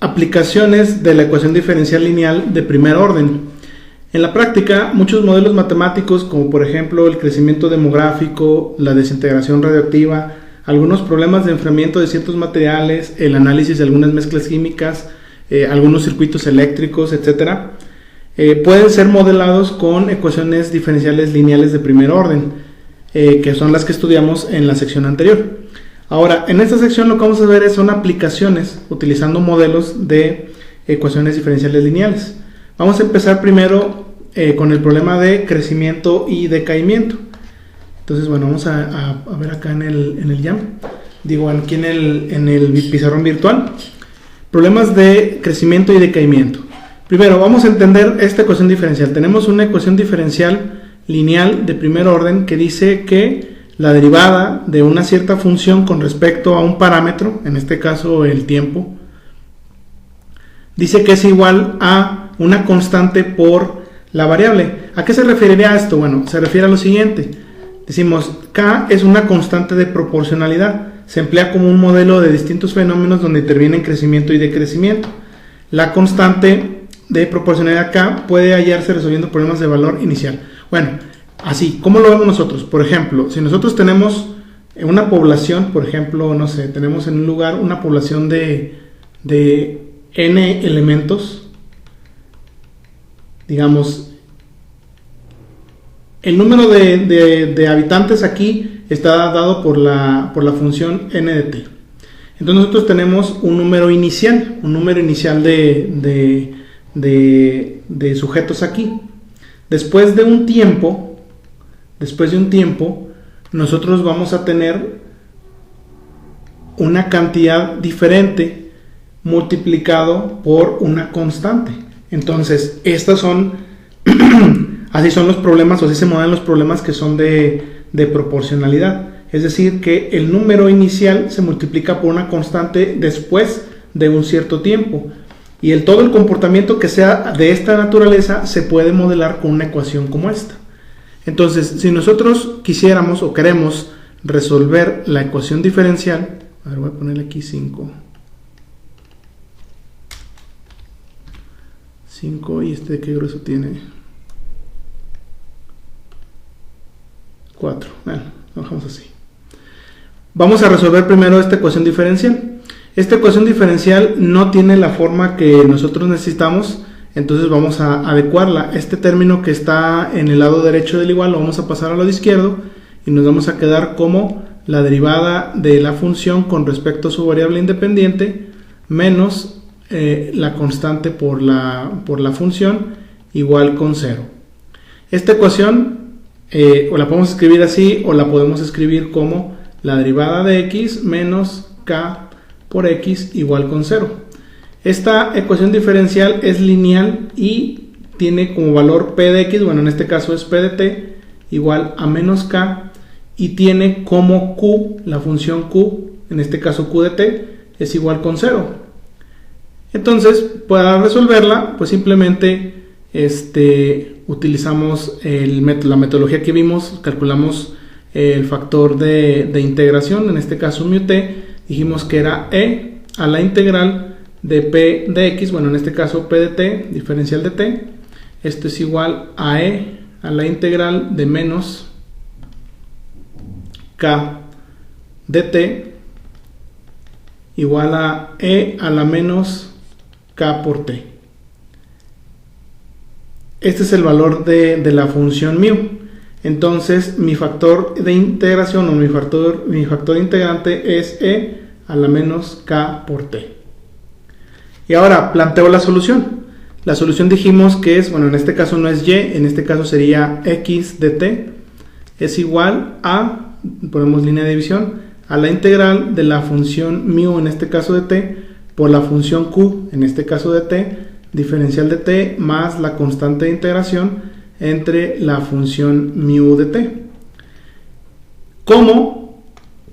aplicaciones de la ecuación diferencial lineal de primer orden. En la práctica, muchos modelos matemáticos, como por ejemplo el crecimiento demográfico, la desintegración radioactiva, algunos problemas de enfriamiento de ciertos materiales, el análisis de algunas mezclas químicas, algunos circuitos eléctricos, etc., pueden ser modelados con ecuaciones diferenciales lineales de primer orden, que son las que estudiamos en la sección anterior. Ahora, en esta sección lo que vamos a ver son aplicaciones utilizando modelos de ecuaciones diferenciales lineales. Vamos a empezar primero con el problema de crecimiento y decaimiento. Entonces, bueno, vamos a ver acá en el YAM, digo aquí en el pizarrón virtual, problemas de crecimiento y decaimiento. Primero, vamos a entender esta ecuación diferencial. Tenemos una ecuación diferencial lineal de primer orden que dice que la derivada de una cierta función con respecto a un parámetro, en este caso el tiempo, dice que es igual a una constante por la variable. ¿A qué se referiría esto? Bueno, se refiere a lo siguiente. Decimos, K es una constante de proporcionalidad. Se emplea como un modelo de distintos fenómenos donde intervienen crecimiento y decrecimiento. La constante de proporcionalidad K puede hallarse resolviendo problemas de valor inicial. Bueno, así, ¿cómo lo vemos nosotros? Por ejemplo, si nosotros tenemos una población, por ejemplo, no sé, tenemos en un lugar una población de n elementos, digamos, el número de habitantes aquí está dado por la función n de t. Entonces nosotros tenemos un número inicial de sujetos aquí. Después de un tiempo, nosotros vamos a tener una cantidad diferente multiplicado por una constante. Entonces, estas son, así son los problemas, o así se modelan los problemas que son de proporcionalidad. Es decir, que el número inicial se multiplica por una constante después de un cierto tiempo. Y todo el comportamiento que sea de esta naturaleza se puede modelar con una ecuación como esta. Entonces, si nosotros quisiéramos o queremos resolver la ecuación diferencial, a ver, voy a ponerle aquí 5 y este, ¿qué grueso tiene? 4. Bueno, lo dejamos así. Vamos a resolver primero esta ecuación diferencial. Esta ecuación diferencial no tiene la forma que nosotros necesitamos, entonces vamos a adecuarla. Este término que está en el lado derecho del igual lo vamos a pasar al lado izquierdo y nos vamos a quedar como la derivada de la función con respecto a su variable independiente menos la constante por la función igual con 0. Esta ecuación o la podemos escribir así o la podemos escribir como la derivada de x menos k por x igual con 0. Esta ecuación diferencial es lineal y tiene como valor p de x, bueno, en este caso es p de t, igual a menos k, y tiene como q, la función q, en este caso q de t, es igual con 0. Entonces, para resolverla, pues simplemente utilizamos la metodología que vimos, calculamos el factor de integración, en este caso mu t, dijimos que era e a la integral de p de x, bueno, en este caso p de t, diferencial de t, esto es igual a e a la integral de menos k de t igual a e a la menos k por t. Este es el valor de la función mu. Entonces mi factor de integración o mi factor integrante es e a la menos k por t. Y ahora planteo la solución. La solución dijimos que es, bueno, en este caso no es y, en este caso sería x de t, es igual a, ponemos línea de división, a la integral de la función mu, en este caso de t, por la función q, en este caso de t, diferencial de t, más la constante de integración entre la función mu de t. Como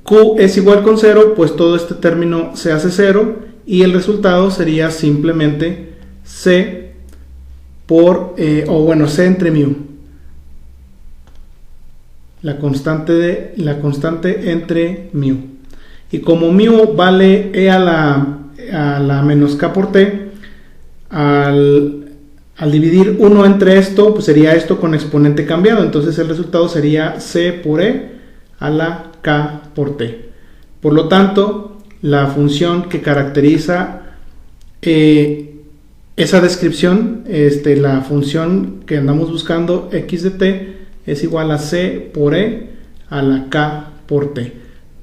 q es igual con 0, pues todo este término se hace 0 y el resultado sería simplemente c por, c entre mu. La constante entre mu. Y como mu vale a la menos k por t, al dividir 1 entre esto, pues sería esto con exponente cambiado. Entonces el resultado sería c por e a la k por t. Por lo tanto, la función que caracteriza esa descripción, la función que andamos buscando, x de t, es igual a c por e a la k por t.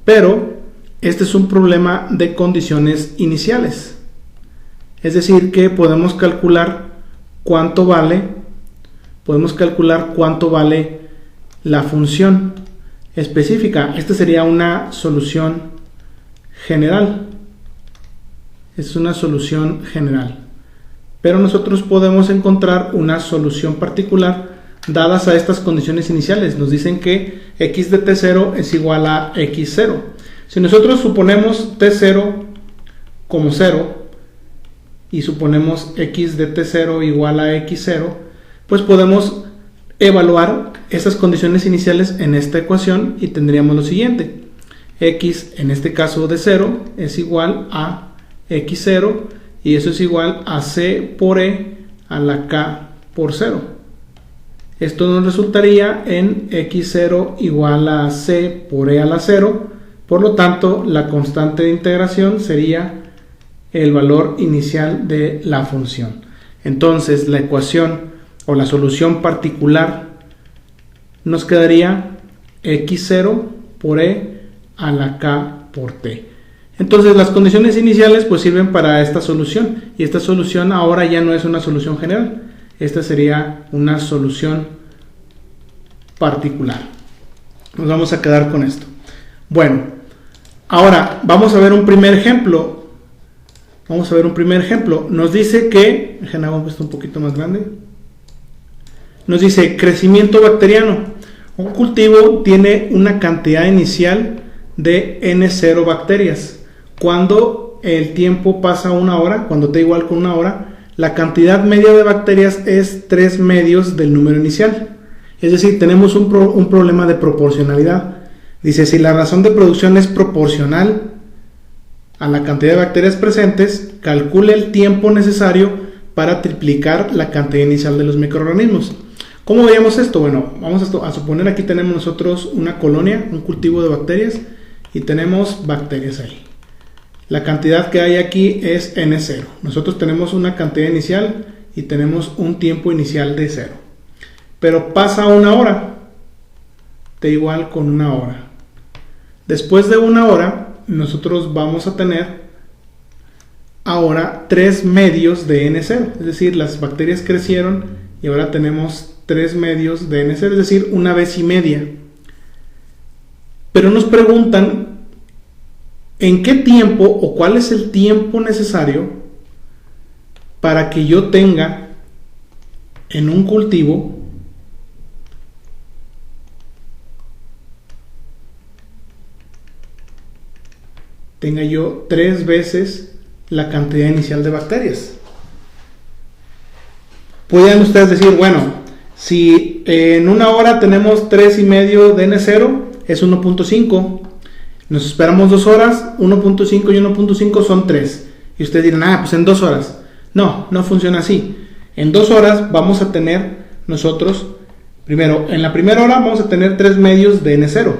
Pero este es un problema de condiciones iniciales. Es decir, que podemos calcular cuánto vale la función específica. Esta sería una solución general. Es una solución general. Pero nosotros podemos encontrar una solución particular dadas a estas condiciones iniciales. Nos dicen que x de t0 es igual a x0. Si nosotros suponemos t0 como 0 y suponemos x de t0 igual a x0, pues podemos evaluar esas condiciones iniciales en esta ecuación y tendríamos lo siguiente: x, en este caso de 0, es igual a x0, y eso es igual a c por e a la k por 0. Esto nos resultaría en x0 igual a c por e a la 0. Por lo tanto, la constante de integración sería el valor inicial de la función. Entonces, la ecuación o la solución particular nos quedaría x0 por e a la k por t. Entonces, las condiciones iniciales pues sirven para esta solución, y esta solución ahora ya no es una solución general. Esta sería una solución particular. Nos vamos a quedar con esto. Bueno, ahora vamos a ver un primer ejemplo. Nos dice que, hago esto un poquito más grande. Nos dice crecimiento bacteriano. Un cultivo tiene una cantidad inicial de N0 bacterias. Cuando el tiempo pasa 1 hora, cuando t igual con 1 hora, la cantidad media de bacterias es 3 medios del número inicial. Es decir, tenemos un problema de proporcionalidad. Dice, si la razón de producción es proporcional a la cantidad de bacterias presentes, calcule el tiempo necesario para triplicar la cantidad inicial de los microorganismos. ¿Cómo veríamos esto? Bueno, vamos a suponer aquí tenemos nosotros una colonia, un cultivo de bacterias, y tenemos bacterias ahí. La cantidad que hay aquí es N0. Nosotros tenemos una cantidad inicial y tenemos un tiempo inicial de 0. Pero pasa 1 hora, t igual con 1 hora. Después de 1 hora, nosotros vamos a tener ahora 3 medios de N0. Es decir, las bacterias crecieron y ahora tenemos 3 medios de N0, es decir, 1 vez y media. Pero nos preguntan en qué tiempo o cuál es el tiempo necesario para que yo tenga en un cultivo tenga yo 3 veces la cantidad inicial de bacterias. Podrían ustedes decir, bueno, si en 1 hora tenemos 3,5 de N0, es 1.5. Nos esperamos 2 horas, 1.5 y 1.5 son 3. Y ustedes dirán, pues en 2 horas. No, no funciona así. En 2 horas vamos a tener nosotros, primero, en la primera hora vamos a tener 3 medios de N0.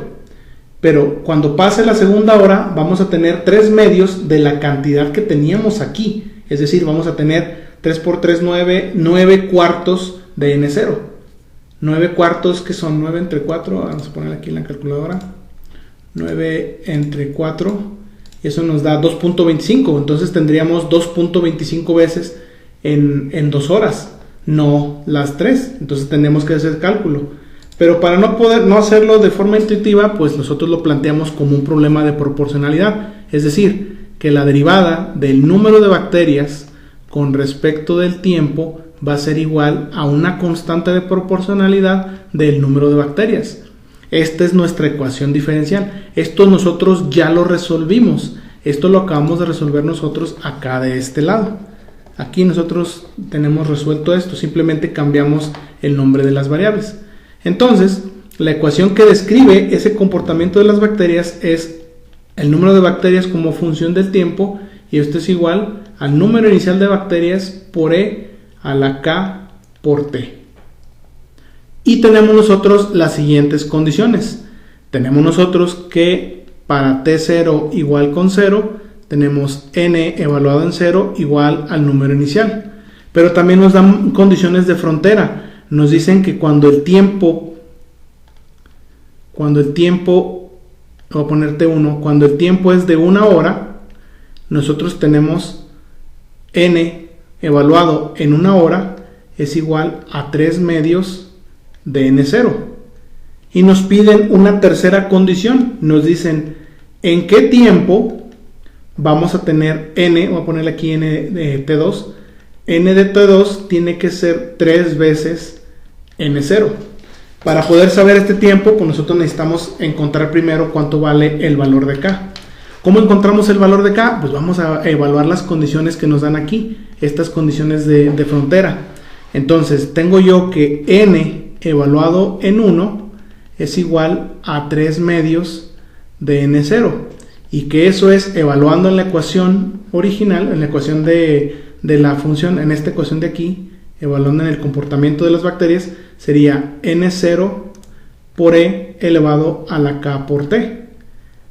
Pero cuando pase la segunda hora vamos a tener 3 medios de la cantidad que teníamos aquí. Es decir, vamos a tener 3 por 3, 9 cuartos de N0. 9 cuartos, que son 9 entre 4. Vamos a poner aquí en la calculadora. 9 entre 4. Y eso nos da 2.25. Entonces tendríamos 2.25 veces en 2 horas. No las 3. Entonces tenemos que hacer cálculo. Pero para no hacerlo de forma intuitiva, pues nosotros lo planteamos como un problema de proporcionalidad. Es decir, que la derivada del número de bacterias con respecto del tiempo va a ser igual a una constante de proporcionalidad del número de bacterias. Esta es nuestra ecuación diferencial. Esto nosotros ya lo resolvimos. Esto lo acabamos de resolver nosotros acá de este lado. Aquí nosotros tenemos resuelto esto. Simplemente cambiamos el nombre de las variables. Entonces, la ecuación que describe ese comportamiento de las bacterias es el número de bacterias como función del tiempo y esto es igual al número inicial de bacterias por E a la K por T. Y tenemos nosotros las siguientes condiciones. Tenemos nosotros que para T0 igual con 0, tenemos N evaluado en 0 igual al número inicial. Pero también nos dan condiciones de frontera. Nos dicen que cuando el tiempo, voy a poner T1, cuando el tiempo es de 1 hora, nosotros tenemos N evaluado en 1 hora es igual a 3 medios de N0. Y nos piden una tercera condición. Nos dicen en qué tiempo vamos a tener N, voy a ponerle aquí N de T2. N de T2 tiene que ser 3 veces N0. Para poder saber este tiempo, pues nosotros necesitamos encontrar primero cuánto vale el valor de K. ¿Cómo encontramos el valor de K? Pues vamos a evaluar las condiciones que nos dan aquí, estas condiciones de frontera. Entonces, tengo yo que N evaluado en 1 es igual a 3 medios de N0. Y que eso es, evaluando en la ecuación original, en la ecuación de la función, en esta ecuación de aquí, evaluando en el comportamiento de las bacterias, sería N0 por E elevado a la K por T.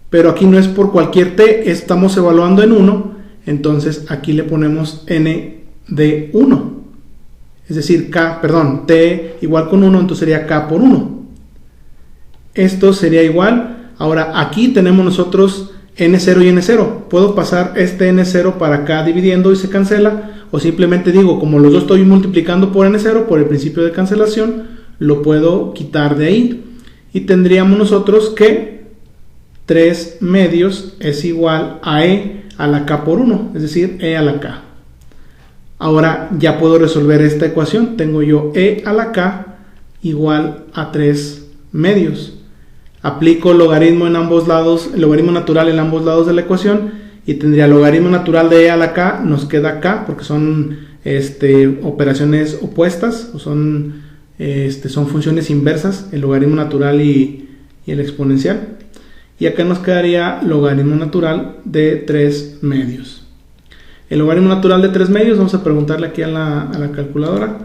Pero aquí no es por cualquier T, estamos evaluando en 1, entonces aquí le ponemos N de 1. Es decir, T igual con 1, entonces sería K por 1. Esto sería igual. Ahora aquí tenemos nosotros N0 y N0. Puedo pasar este N0 para acá dividiendo y se cancela. O simplemente digo, como los dos estoy multiplicando por N0, por el principio de cancelación, lo puedo quitar de ahí. Y tendríamos nosotros que 3 medios es igual a E a la K por 1. Es decir, E a la K. Ahora ya puedo resolver esta ecuación. Tengo yo E a la K igual a 3 medios. Aplico logaritmo en ambos lados, logaritmo natural en ambos lados de la ecuación y tendría logaritmo natural de E a la K, nos queda K porque son operaciones opuestas o son funciones inversas, el logaritmo natural y el exponencial. Y acá nos quedaría logaritmo natural de 3 medios. El logaritmo natural de 3 medios, vamos a preguntarle aquí a la calculadora,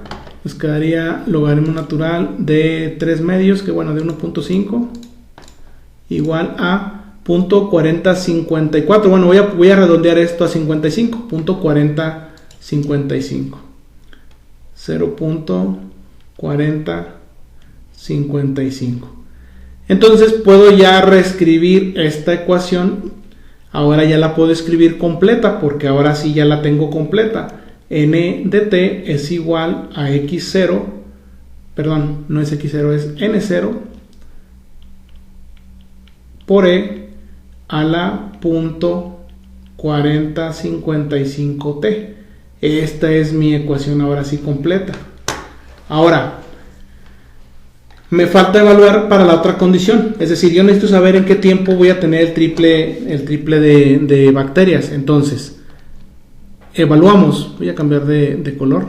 nos quedaría logaritmo natural de 3 medios, que bueno, de 1.5 igual a 0.4054. Bueno, voy a redondear esto a 55, 0.4055. 0.4055. Entonces puedo ya reescribir esta ecuación. Ahora ya la puedo escribir completa porque ahora sí ya la tengo completa. N de T es igual a X0, perdón, no es X0, es N0 por E a la 0.4055T. Esta es mi ecuación ahora sí completa. Ahora, me falta evaluar para la otra condición. Es decir, yo necesito saber en qué tiempo voy a tener el triple de bacterias. Entonces, evaluamos. Voy a cambiar de color.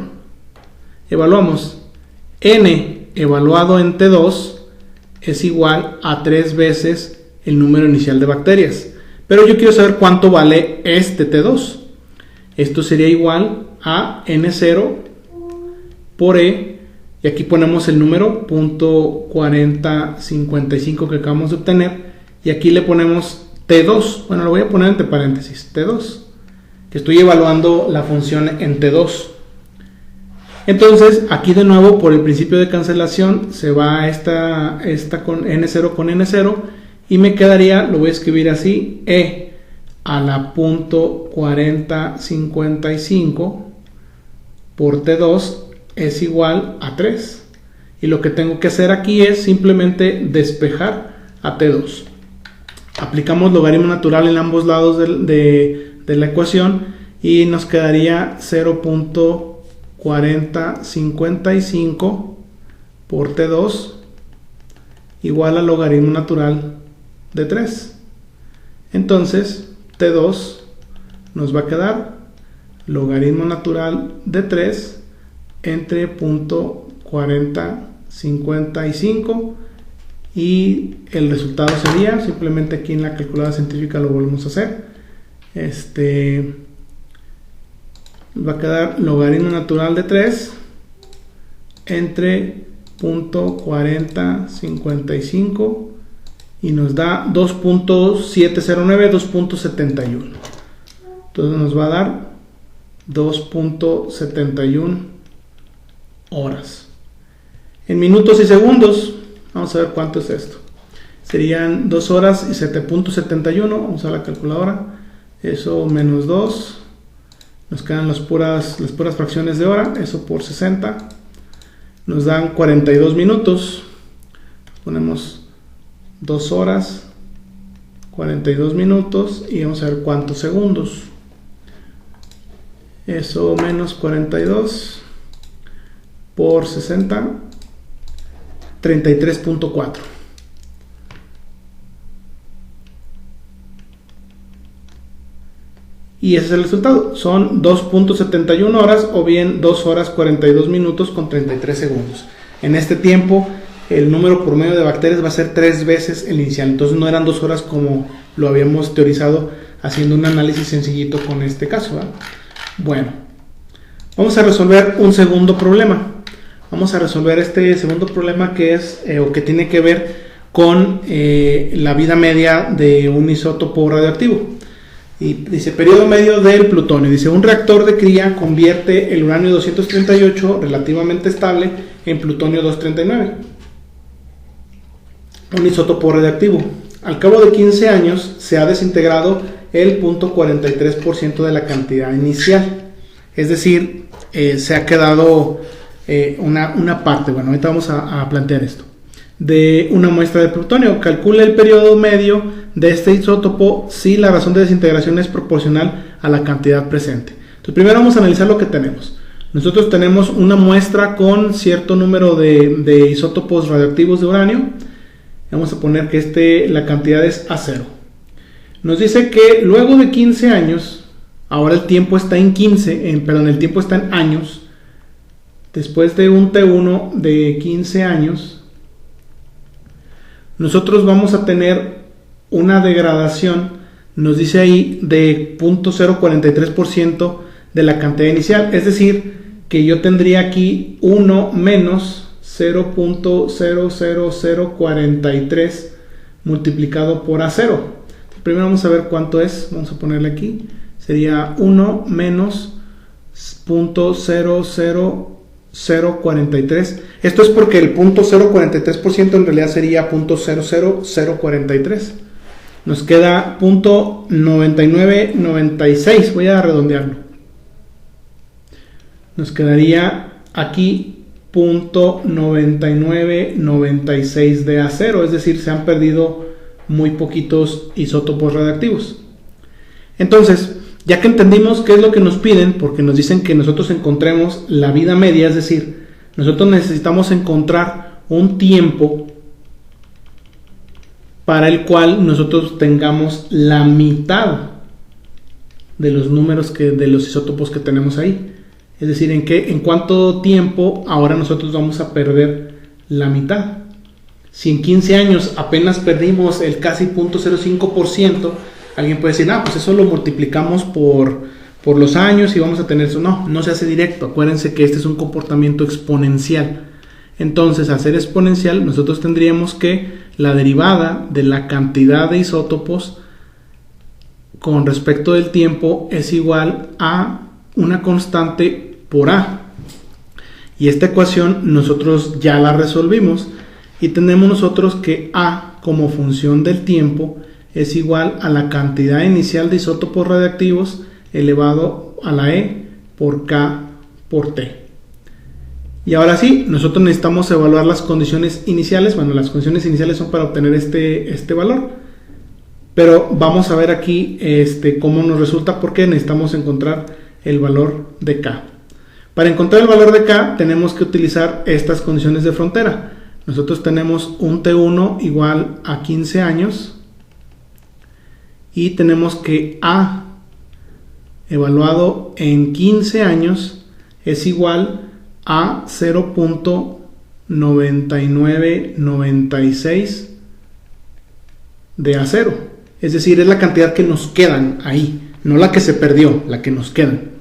Evaluamos. N evaluado en T2 es igual a 3 veces el número inicial de bacterias. Pero yo quiero saber cuánto vale este T2. Esto sería igual a N0 por E. Y aquí ponemos el número 0.4055 que acabamos de obtener. Y aquí le ponemos T2. Bueno, lo voy a poner entre paréntesis. T2. Que estoy evaluando la función en T2. Entonces, aquí de nuevo, por el principio de cancelación, se va esta con N0 con N0. Y me quedaría, lo voy a escribir así, E a la 0.4055 por T2 es igual a 3. Y lo que tengo que hacer aquí es simplemente despejar a T2. Aplicamos logaritmo natural en ambos lados de la ecuación y nos quedaría 0.4055 por T2 igual al logaritmo natural de 3. Entonces T2 nos va a quedar logaritmo natural de 3 entre 0.4055 y el resultado sería, simplemente aquí en la calculadora científica lo volvemos a hacer, Nos va a quedar logaritmo natural de 3 entre 0.4055 y nos da 2.709, 2.71. Entonces nos va a dar 2.71 horas. En minutos y segundos, vamos a ver cuánto es esto. Serían 2 horas y 7.71. Vamos a la calculadora. Eso menos 2. Nos quedan las puras fracciones de hora. Eso por 60. Nos dan 42 minutos. Ponemos 2 horas, 42 minutos y vamos a ver cuántos segundos. Eso menos 42 por 60, 33.4. Y ese es el resultado. Son 2.71 horas o bien 2 horas 42 minutos con 33 segundos. En este tiempo el número por medio de bacterias va a ser 3 veces el inicial. Entonces no eran 2 horas como lo habíamos teorizado haciendo un análisis sencillito con este caso, ¿verdad? Bueno, vamos a resolver un segundo problema. Vamos a resolver este segundo problema que es o que tiene que ver con la vida media de un isótopo radioactivo. Y dice periodo medio del plutonio. Dice un reactor de cría convierte el uranio 238 relativamente estable en plutonio 239, un isótopo radioactivo. Al cabo de 15 años se ha desintegrado el 0.43% de la cantidad inicial. Es decir, se ha quedado una parte. Bueno, ahorita vamos a plantear esto. De una muestra de plutonio. Calcula el periodo medio de este isótopo si la razón de desintegración es proporcional a la cantidad presente. Entonces, primero vamos a analizar lo que tenemos. Nosotros tenemos una muestra con cierto número de isótopos radioactivos de uranio. Vamos a poner que la cantidad es A0. Nos dice que luego de 15 años, ahora el tiempo está en el tiempo está en años. Después de un T1 de 15 años, nosotros vamos a tener una degradación, nos dice ahí, de 0.043% de la cantidad inicial. Es decir, que yo tendría aquí 1 menos 0.00043 multiplicado por A0. Primero vamos a ver cuánto es. Vamos a ponerle aquí. Sería 1 menos 0.00043. Esto es porque el 0.043% en realidad sería 0.00043. Nos queda 0.9996. Voy a redondearlo. Nos quedaría aquí 0.9996 de A0. Es decir, se han perdido muy poquitos isótopos radiactivos. Entonces, ya que entendimos qué es lo que nos piden, porque nos dicen que nosotros encontremos la vida media, es decir, nosotros necesitamos encontrar un tiempo para el cual nosotros tengamos la mitad de los números de los isótopos que tenemos ahí. Es decir, en cuánto tiempo ahora nosotros vamos a perder la mitad. Si en 15 años apenas perdimos el casi 0.05%, alguien puede decir, pues eso lo multiplicamos por los años y vamos a tener eso. No se hace directo. Acuérdense que este es un comportamiento exponencial. Entonces, al ser exponencial, nosotros tendríamos que la derivada de la cantidad de isótopos con respecto del tiempo es igual a una constante por A. Y esta ecuación nosotros ya la resolvimos y tenemos nosotros que A como función del tiempo es igual a la cantidad inicial de isótopos radiactivos elevado a la E por K por T. Y ahora sí, nosotros necesitamos evaluar las condiciones iniciales. Bueno, las condiciones iniciales son para obtener este valor. Pero vamos a ver aquí cómo nos resulta, porque necesitamos encontrar el valor de K. Para encontrar el valor de K tenemos que utilizar estas condiciones de frontera. Nosotros tenemos un T1 igual a 15 años y tenemos que A evaluado en 15 años es igual a 0.9996 de A0. Es decir, es la cantidad que nos quedan ahí, no la que se perdió, la que nos quedan.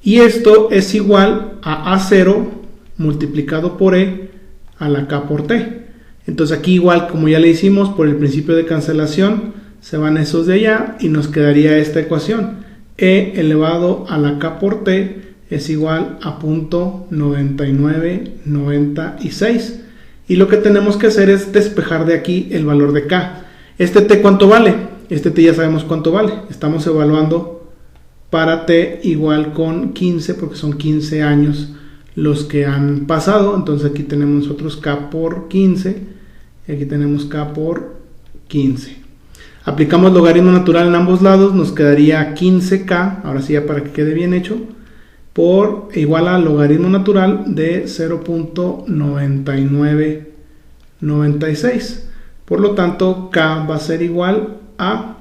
Y esto es igual a A0 multiplicado por E a la K por T. Entonces aquí igual como ya le hicimos por el principio de cancelación, se van esos de allá y nos quedaría esta ecuación. E elevado a la K por T es igual a 0.9996. Y lo que tenemos que hacer es despejar de aquí el valor de K. Este T, ¿cuánto vale? Este T ya sabemos cuánto vale. Estamos evaluando para T igual con 15, porque son 15 años los que han pasado. Entonces aquí tenemos nosotros K por 15 y aquí tenemos K por 15. Aplicamos logaritmo natural en ambos lados, nos quedaría 15K, ahora sí ya para que quede bien hecho, por igual a logaritmo natural de 0.9996. Por lo tanto, K va a ser igual a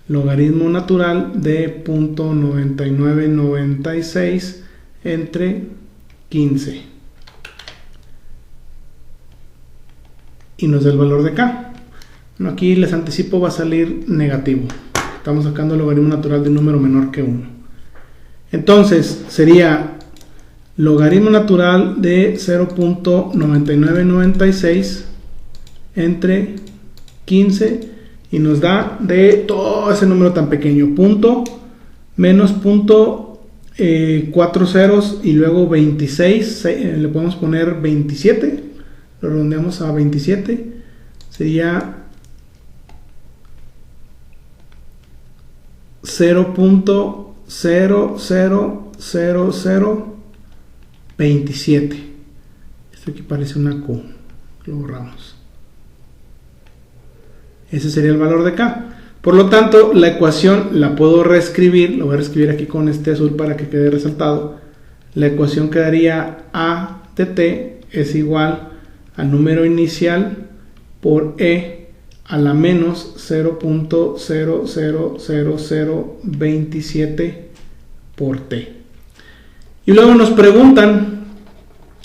logaritmo natural de 0.9996 entre 15. Y nos da el valor de K. Bueno, aquí les anticipo va a salir negativo. Estamos sacando el logaritmo natural de un número menor que 1. Entonces sería logaritmo natural de 0.9996 entre 15 y nos da de todo ese número tan pequeño, punto menos punto 4 ceros y luego 26, le podemos poner 27, lo redondeamos a 27, sería 0.000027. Esto aquí parece una Q, lo borramos. Ese sería el valor de K. Por lo tanto, la ecuación la puedo reescribir, lo voy a reescribir aquí con este azul para que quede resaltado. La ecuación quedaría A de T es igual al número inicial por E a la menos 0.000027 por T. Y luego nos preguntan,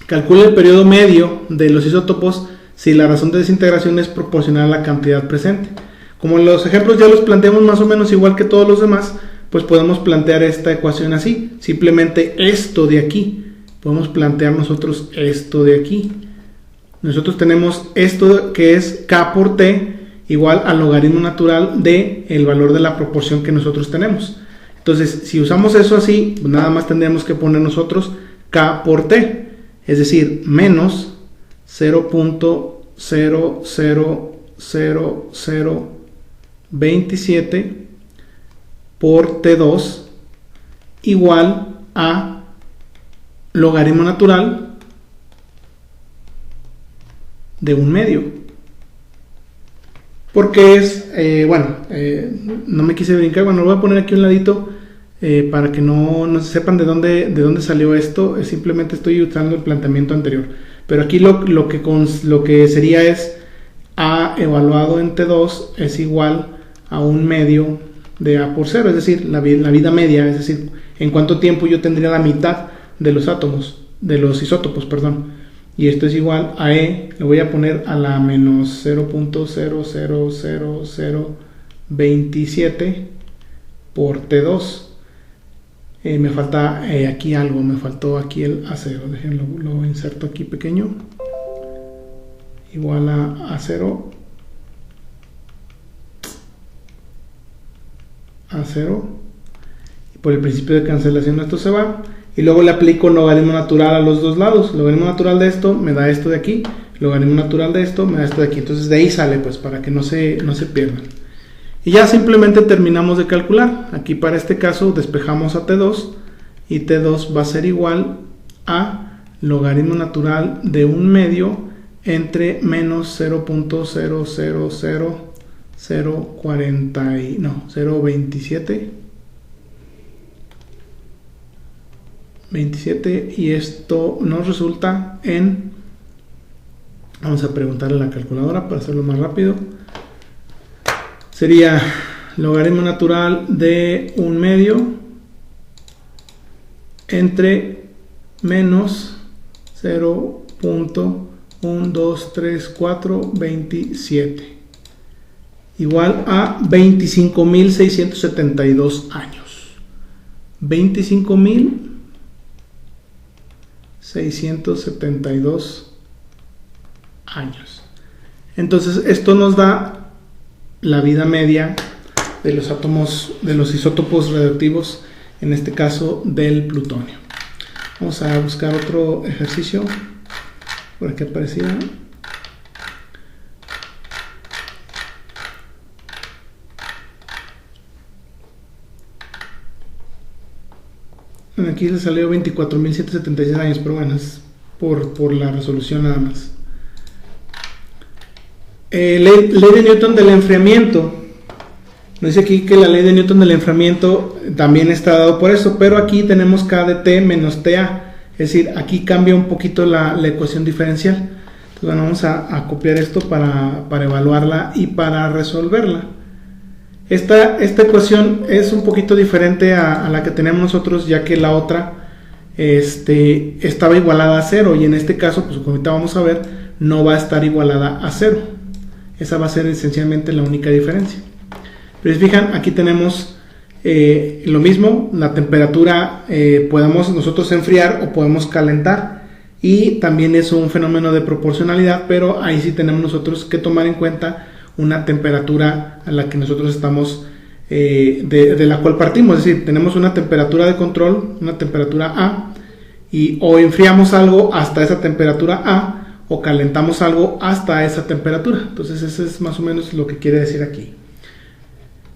calcula el periodo medio de los isótopos si la razón de desintegración es proporcional a la cantidad presente. Como los ejemplos ya los planteamos más o menos igual que todos los demás, pues podemos plantear esta ecuación así. Simplemente esto de aquí. Podemos plantear nosotros esto de aquí. Nosotros tenemos esto que es K por T igual al logaritmo natural de el valor de la proporción que nosotros tenemos. Entonces, si usamos eso así, pues nada más tendríamos que poner nosotros K por T. Es decir, menos 0.000027 por T2 igual a logaritmo natural de 1/2. Porque es, no me quise brincar, bueno, lo voy a poner aquí a un ladito para que no sepan de dónde salió esto. Simplemente estoy usando el planteamiento anterior. Pero aquí lo que sería es A evaluado en T2 es igual a 1/2 de A por 0, es decir, la vida media, es decir, en cuánto tiempo yo tendría la mitad de los isótopos, perdón. Y esto es igual a E, le voy a poner a la menos 0.000027 por T2. Me falta aquí algo, me faltó aquí el A0, déjenlo, lo inserto aquí pequeño, igual a A0, y por el principio de cancelación esto se va, y luego le aplico logaritmo natural a los dos lados. Logaritmo natural de esto me da esto de aquí, logaritmo natural de esto me da esto de aquí, entonces de ahí sale, pues, para que no se pierdan. Y ya simplemente terminamos de calcular. Aquí para este caso despejamos a T2 y T2 va a ser igual a logaritmo natural de 1/2 entre menos 0.00027 y esto nos resulta en, vamos a preguntarle a la calculadora para hacerlo más rápido, sería logaritmo natural de 1/2 entre menos 0.123427 igual a 25.672 años. 25.000 672 años. Entonces esto nos da la vida media de los átomos, de los isótopos radioactivos, en este caso del plutonio. Vamos a buscar otro ejercicio por aquí aparecía. Aquí le salió 24.176 años, pero bueno, es por la resolución nada más. Ley de Newton del enfriamiento. Nos dice aquí que la ley de Newton del enfriamiento también está dado por eso, pero aquí tenemos K de T menos TA. Es decir, aquí cambia un poquito la ecuación diferencial. Entonces, bueno, vamos a copiar esto para evaluarla y para resolverla. Esta ecuación es un poquito diferente a la que tenemos nosotros, ya que la otra estaba igualada a 0, y en este caso, pues como ahorita vamos a ver, no va a estar igualada a 0. Esa va a ser esencialmente la única diferencia. Pero si fijan, aquí tenemos lo mismo, la temperatura podemos nosotros enfriar o podemos calentar, y también es un fenómeno de proporcionalidad, pero ahí sí tenemos nosotros que tomar en cuenta una temperatura a la que nosotros estamos, de la cual partimos. Es decir, tenemos una temperatura de control, una temperatura A, y o enfriamos algo hasta esa temperatura A, o calentamos algo hasta esa temperatura. Entonces eso es más o menos lo que quiere decir aquí.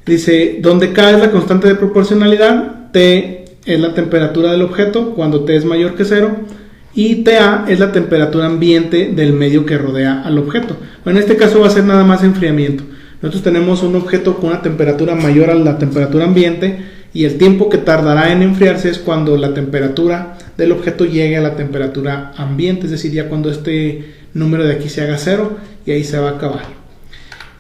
Dice, donde K es la constante de proporcionalidad, T es la temperatura del objeto cuando T es mayor que 0, y TA es la temperatura ambiente del medio que rodea al objeto. Bueno, en este caso va a ser nada más enfriamiento. Nosotros tenemos un objeto con una temperatura mayor a la temperatura ambiente, y el tiempo que tardará en enfriarse es cuando la temperatura del objeto llegue a la temperatura ambiente, es decir, ya cuando este número de aquí se haga 0, y ahí se va a acabar.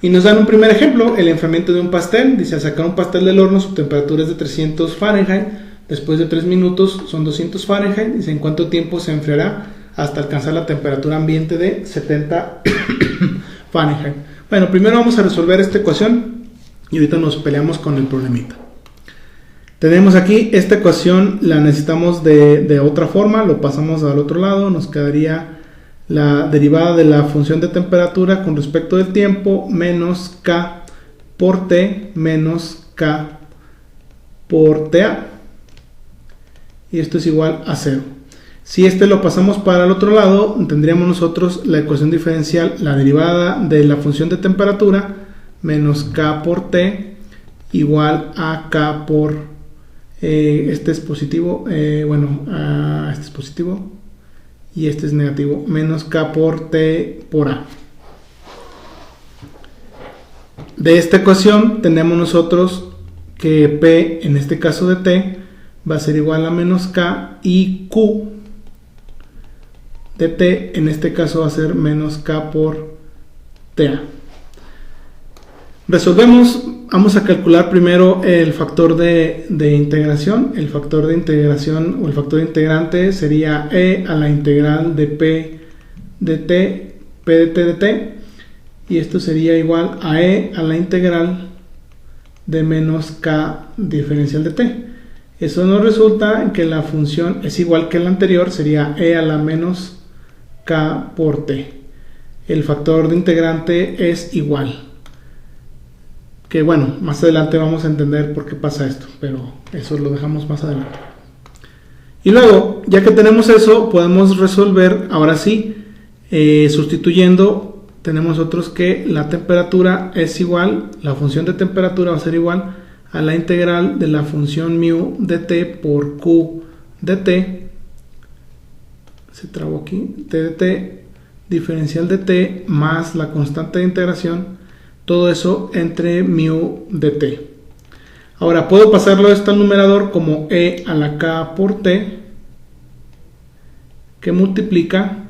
Y nos dan un primer ejemplo, el enfriamiento de un pastel. Dice, al sacar un pastel del horno, su temperatura es de 300 Fahrenheit, después de 3 minutos son 200 Fahrenheit, dice, ¿en cuánto tiempo se enfriará hasta alcanzar la temperatura ambiente de 70 Fahrenheit? Bueno, primero vamos a resolver esta ecuación, y ahorita nos peleamos con el problemita. Tenemos aquí esta ecuación, la necesitamos de otra forma, lo pasamos al otro lado, nos quedaría la derivada de la función de temperatura con respecto del tiempo menos K por T menos K por TA, y esto es igual a 0. Si lo pasamos para el otro lado, tendríamos nosotros la ecuación diferencial, la derivada de la función de temperatura menos K por T igual a K por este es positivo, este es positivo y este es negativo, menos K por T por A. De esta ecuación tenemos nosotros que P, en este caso de T, va a ser igual a menos K, y Q de T, en este caso va a ser menos K por TA. Resolvemos, vamos a calcular primero el factor de integración. El factor de integración o el factor integrante sería E a la integral de P de T, P de T de T, y esto sería igual a E a la integral de menos K diferencial de T. Eso nos resulta en que la función es igual que la anterior, sería E a la menos K por T. El factor de integrante es igual. Que bueno, más adelante vamos a entender por qué pasa esto, pero eso lo dejamos más adelante. Y luego, ya que tenemos eso, podemos resolver, ahora sí, sustituyendo, tenemos nosotros que la temperatura es igual, la función de temperatura va a ser igual a la integral de la función mu de t por q de t, se trabó aquí, t de t, diferencial de t, más la constante de integración, todo eso entre mu de t. Ahora puedo pasarlo esto al numerador como e a la k por t, que multiplica,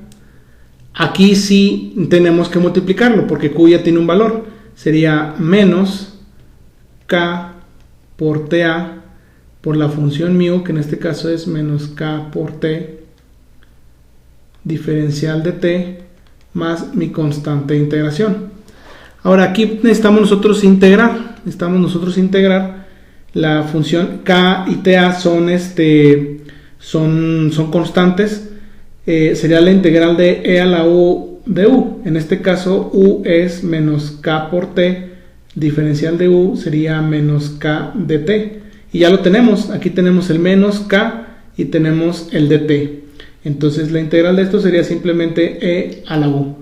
aquí sí tenemos que multiplicarlo porque q ya tiene un valor, sería menos k por ta por la función mu, que en este caso es menos k por t, diferencial de t, más mi constante de integración. Ahora aquí necesitamos nosotros integrar la función k y ta son constantes, sería la integral de e a la u de u. En este caso u es menos k por t, diferencial de u sería menos k de t. Y ya lo tenemos, aquí tenemos el menos k y tenemos el dt. Entonces la integral de esto sería simplemente e a la u.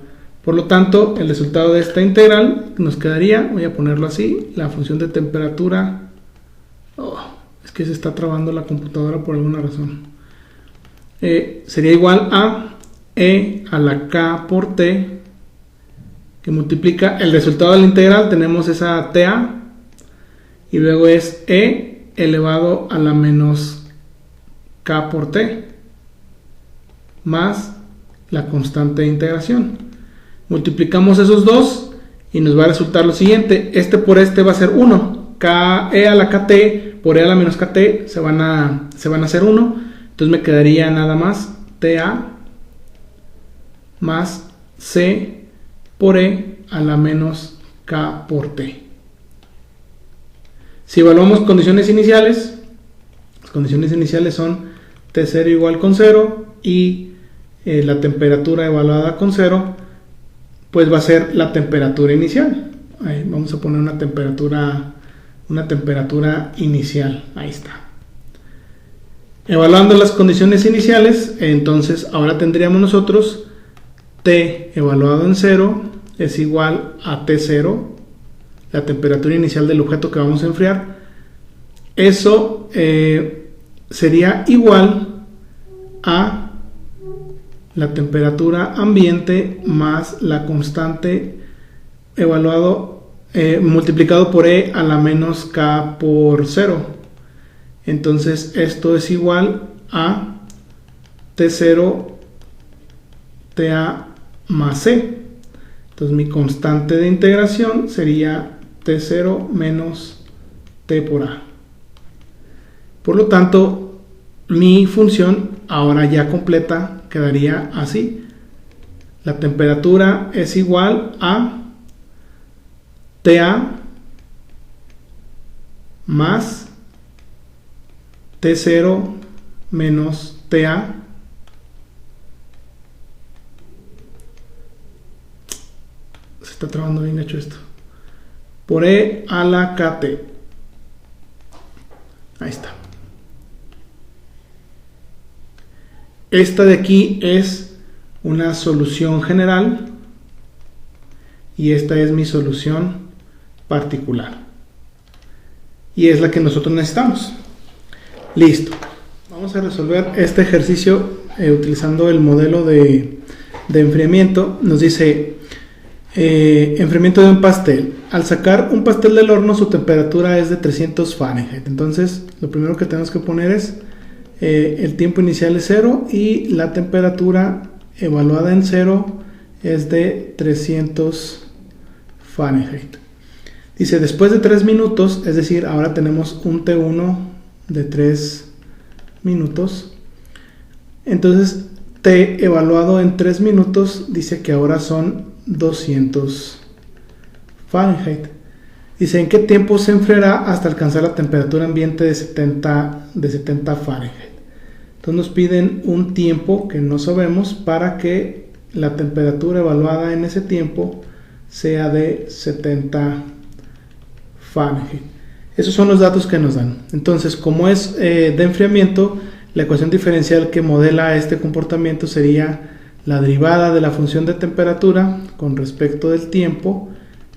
Por lo tanto, el resultado de esta integral nos quedaría, voy a ponerlo así, la función de temperatura. Es que se está trabando la computadora por alguna razón. Sería igual a e a la k por t, que multiplica el resultado de la integral, tenemos esa ta, y luego es e elevado a la menos k por t, más la constante de integración. Multiplicamos esos dos y nos va a resultar lo siguiente. Este por este va a ser 1. E a la kt por e a la menos kt se van a hacer 1. Entonces me quedaría nada más ta más c por e a la menos k por t. Si evaluamos condiciones iniciales, las condiciones iniciales son T0 igual con 0 y la temperatura evaluada con 0, pues va a ser la temperatura inicial. Ahí vamos a poner una temperatura inicial. Ahí está. Evaluando las condiciones iniciales, entonces ahora tendríamos nosotros T evaluado en 0 es igual a T0, la temperatura inicial del objeto que vamos a enfriar. Eso sería igual a la temperatura ambiente más la constante evaluado multiplicado por e a la menos k por 0. Entonces esto es igual a T0 Ta más c. Entonces mi constante de integración sería T0 menos T por a. Por lo tanto, mi función ahora ya completa quedaría así. La temperatura es igual a Ta más T0 menos Ta se está trabando bien hecho esto por e a la kt. Ahí está. Esta de aquí es una solución general y esta es mi solución particular y es la que nosotros necesitamos. Listo, vamos a resolver este ejercicio utilizando el modelo de enfriamiento. Nos dice enfriamiento de un pastel. Al sacar un pastel del horno, su temperatura es de 300 Fahrenheit. Entonces lo primero que tenemos que poner es el tiempo inicial es 0 y la temperatura evaluada en 0 es de 300 Fahrenheit. Dice, después de 3 minutos, es decir, ahora tenemos un T1 de 3 minutos. Entonces, T evaluado en 3 minutos dice que ahora son 200 Fahrenheit. Dice, ¿en qué tiempo se enfriará hasta alcanzar la temperatura ambiente de 70 Fahrenheit? Entonces nos piden un tiempo que no sabemos para que la temperatura evaluada en ese tiempo sea de 70 Fahrenheit. Esos son los datos que nos dan. Entonces, como es de enfriamiento, la ecuación diferencial que modela este comportamiento sería la derivada de la función de temperatura con respecto del tiempo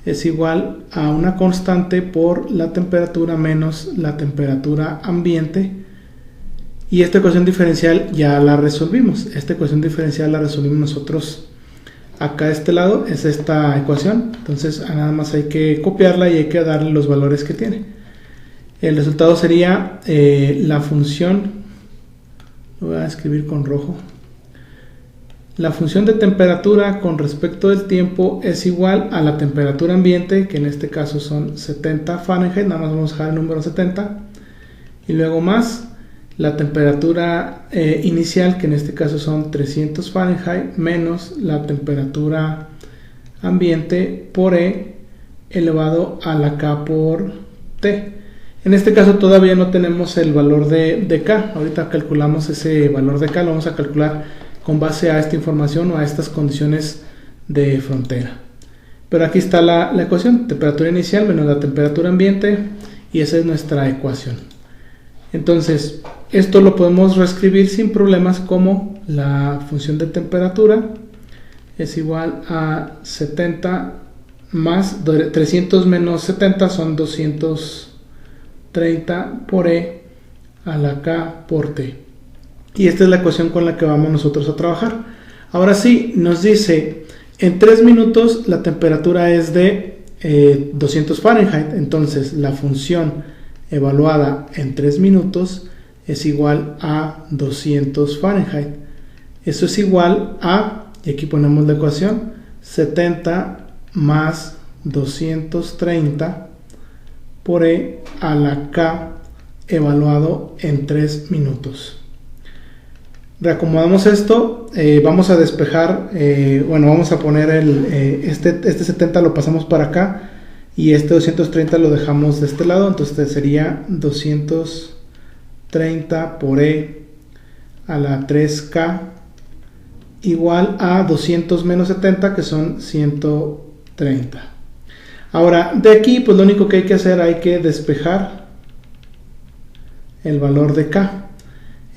es igual a una constante por la temperatura menos la temperatura ambiente. Y esta ecuación diferencial ya la resolvimos. Esta ecuación diferencial la resolvimos nosotros acá a este lado, es esta ecuación. Entonces nada más hay que copiarla y hay que darle los valores que tiene. El resultado sería la función, lo voy a escribir con rojo. La función de temperatura con respecto del tiempo es igual a la temperatura ambiente, que en este caso son 70 Fahrenheit, nada más vamos a dejar el número 70, y luego más la temperatura inicial, que en este caso son 300 Fahrenheit, menos la temperatura ambiente por E elevado a la K por T. En este caso todavía no tenemos el valor de K, ahorita calculamos ese valor de K, lo vamos a calcular con base a esta información o a estas condiciones de frontera. Pero aquí está la ecuación, temperatura inicial menos la temperatura ambiente, y esa es nuestra ecuación. Entonces, esto lo podemos reescribir sin problemas como la función de temperatura es igual a 70 más 300 menos 70 son 230 por E a la K por T. Y esta es la ecuación con la que vamos nosotros a trabajar. Ahora sí, nos dice, en 3 minutos la temperatura es de 200 Fahrenheit. Entonces, la función evaluada en 3 minutos es igual a 200 Fahrenheit. Eso es igual a, y aquí ponemos la ecuación, 70 más 230 por E a la K evaluado en 3 minutos. Reacomodamos esto, vamos a despejar, vamos a poner este 70 lo pasamos para acá y este 230 lo dejamos de este lado, entonces sería 230 por E a la 3K igual a 200 menos 70 que son 130. Ahora de aquí pues lo único que hay que hacer, hay que despejar el valor de K.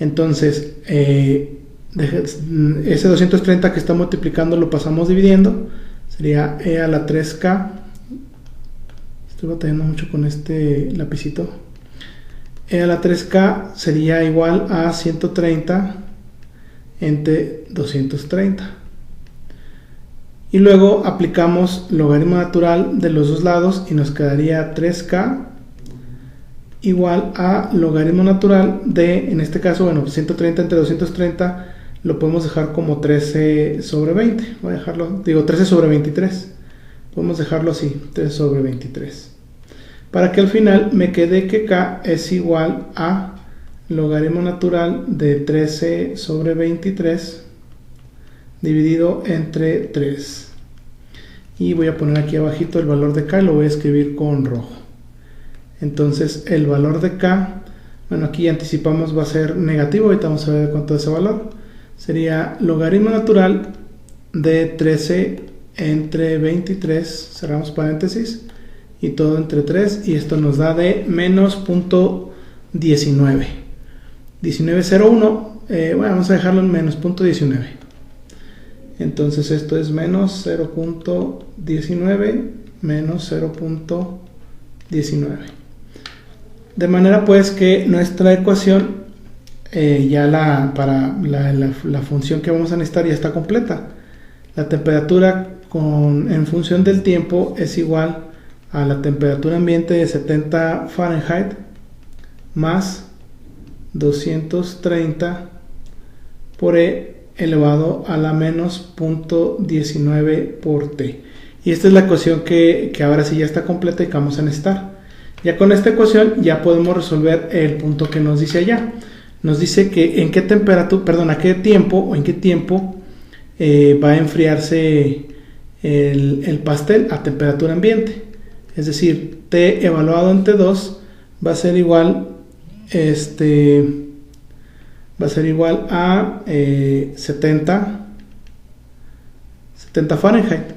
Entonces ese 230 que está multiplicando lo pasamos dividiendo, sería E a la 3K. Estoy batallando mucho con este lapicito. E a la 3K sería igual a 130 entre 230. Y luego aplicamos logaritmo natural de los dos lados y nos quedaría 3K igual a logaritmo natural de, en este caso, 130 entre 230 lo podemos dejar como 13 sobre 20. Voy a dejarlo, 13 sobre 23. Podemos dejarlo así, 13 sobre 23. Para que al final me quede que K es igual a logaritmo natural de 13 sobre 23 dividido entre 3. Y voy a poner aquí abajito el valor de K y lo voy a escribir con rojo. Entonces el valor de K, aquí anticipamos va a ser negativo, ahorita vamos a ver cuánto es ese valor. Sería logaritmo natural de 13 entre 23, cerramos paréntesis, y todo entre 3, y esto nos da de menos .19. 1901, vamos a dejarlo en menos .19. Entonces esto es menos 0.19 menos 0.19. De manera pues que nuestra ecuación para la función que vamos a necesitar ya está completa. La temperatura en función del tiempo es igual a la temperatura ambiente de 70 Fahrenheit más 230 por E elevado a la menos .19 por T. Y esta es la ecuación que ahora sí ya está completa y que vamos a necesitar. Ya con esta ecuación ya podemos resolver el punto que nos dice allá. Nos dice que en qué temperatura, a qué tiempo o en qué tiempo va a enfriarse el pastel a temperatura ambiente. Es decir, T evaluado en T2 va a ser igual a 70 Fahrenheit.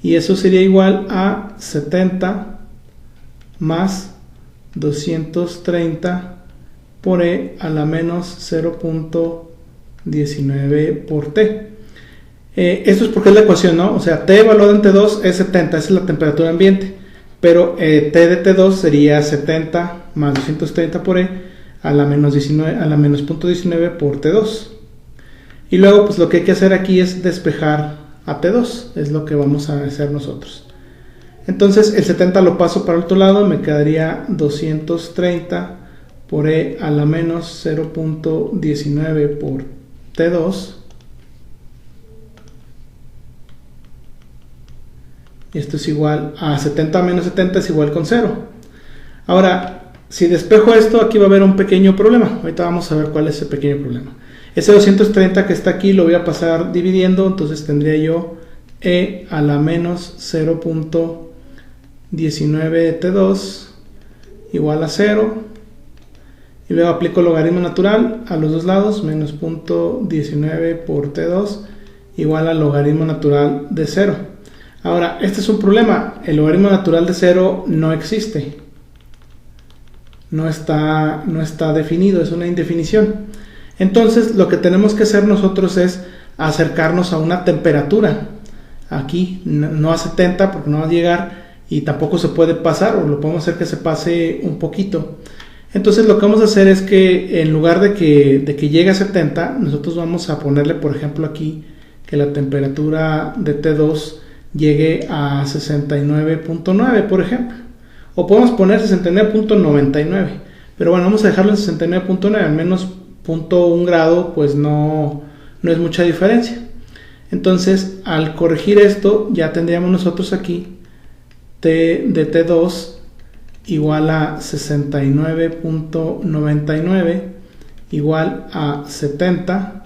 Y eso sería igual a 70 más 230 por E a la menos 0.19 por T. Esto es porque es la ecuación, ¿no? O sea, T evaluado en T2 es 70, esa es la temperatura ambiente. Pero T de T2 sería 70 más 230 por E a la menos 19, a la menos .19 por T2. Y luego pues lo que hay que hacer aquí es despejar a T2, es lo que vamos a hacer nosotros. Entonces el 70 lo paso para el otro lado, me quedaría 230 por E a la menos 0.19 por T2. Y esto es igual a 70 menos 70 es igual con 0. Ahora, si despejo esto, aquí va a haber un pequeño problema. Ahorita vamos a ver cuál es ese pequeño problema. Ese 230 que está aquí lo voy a pasar dividiendo, entonces tendría yo E a la menos 0.19 de T2 igual a 0. y luego aplico logaritmo natural a los dos lados, menos 0.19 por T2 igual al logaritmo natural de 0. Ahora, este es un problema, el logaritmo natural de 0 no existe, no está definido, es una indefinición. Entonces lo que tenemos que hacer nosotros es acercarnos a una temperatura, aquí no a 70 porque no va a llegar y tampoco se puede pasar, o lo podemos hacer que se pase un poquito. Entonces lo que vamos a hacer es que en lugar de que llegue a 70, nosotros vamos a ponerle, por ejemplo, aquí que la temperatura de T2 llegue a 69.9, por ejemplo. O podemos poner 69.99, pero bueno, vamos a dejarlo en 69.9, al menos 0.1 grado, pues no es mucha diferencia. Entonces, al corregir esto, ya tendríamos nosotros aquí T de T2 igual a 69.99 igual a 70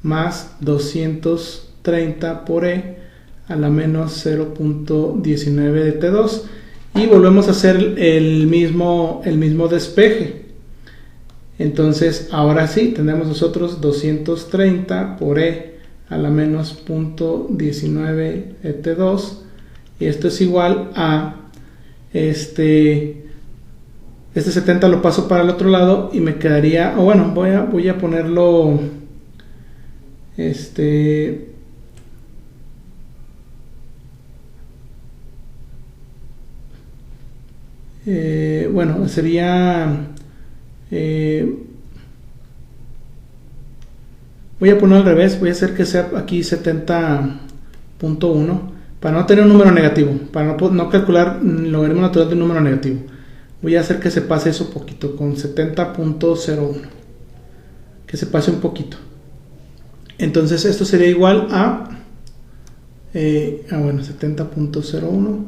más 230 por E a la menos 0.19 de T2, y volvemos a hacer el mismo despeje. Entonces ahora sí tendremos nosotros 230 por E a la menos 0.19 de T2, y esto es igual a este 70 lo paso para el otro lado y me quedaría, o bueno, voy a ponerlo bueno, sería voy a poner al revés, voy a hacer que sea aquí 70.1 para no tener un número negativo, para no calcular el logaritmo natural de un número negativo. Voy a hacer que se pase eso poquito con 70.01, que se pase un poquito. Entonces esto sería igual a bueno, 70.01,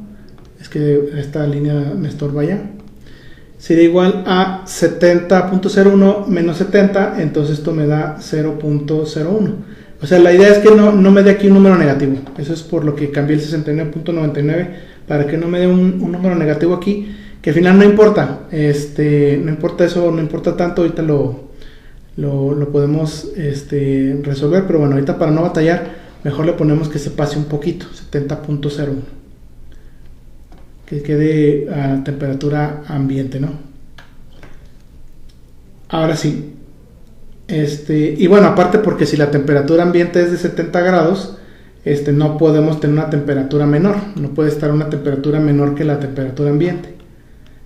es que esta línea me estorba ya. Sería igual a 70.01 menos 70, entonces esto me da 0.01. O sea, la idea es que no me dé aquí un número negativo. Eso es por lo que cambié el 69.99, para que no me dé un número negativo aquí, que al final no importa. No importa eso, no importa tanto, ahorita lo podemos resolver, pero bueno, ahorita para no batallar, mejor le ponemos que se pase un poquito, 70.01. Que quede a temperatura ambiente, ¿no? Ahora sí, y bueno, aparte porque si la temperatura ambiente es de 70 grados, no podemos tener una temperatura menor, no puede estar una temperatura menor que la temperatura ambiente.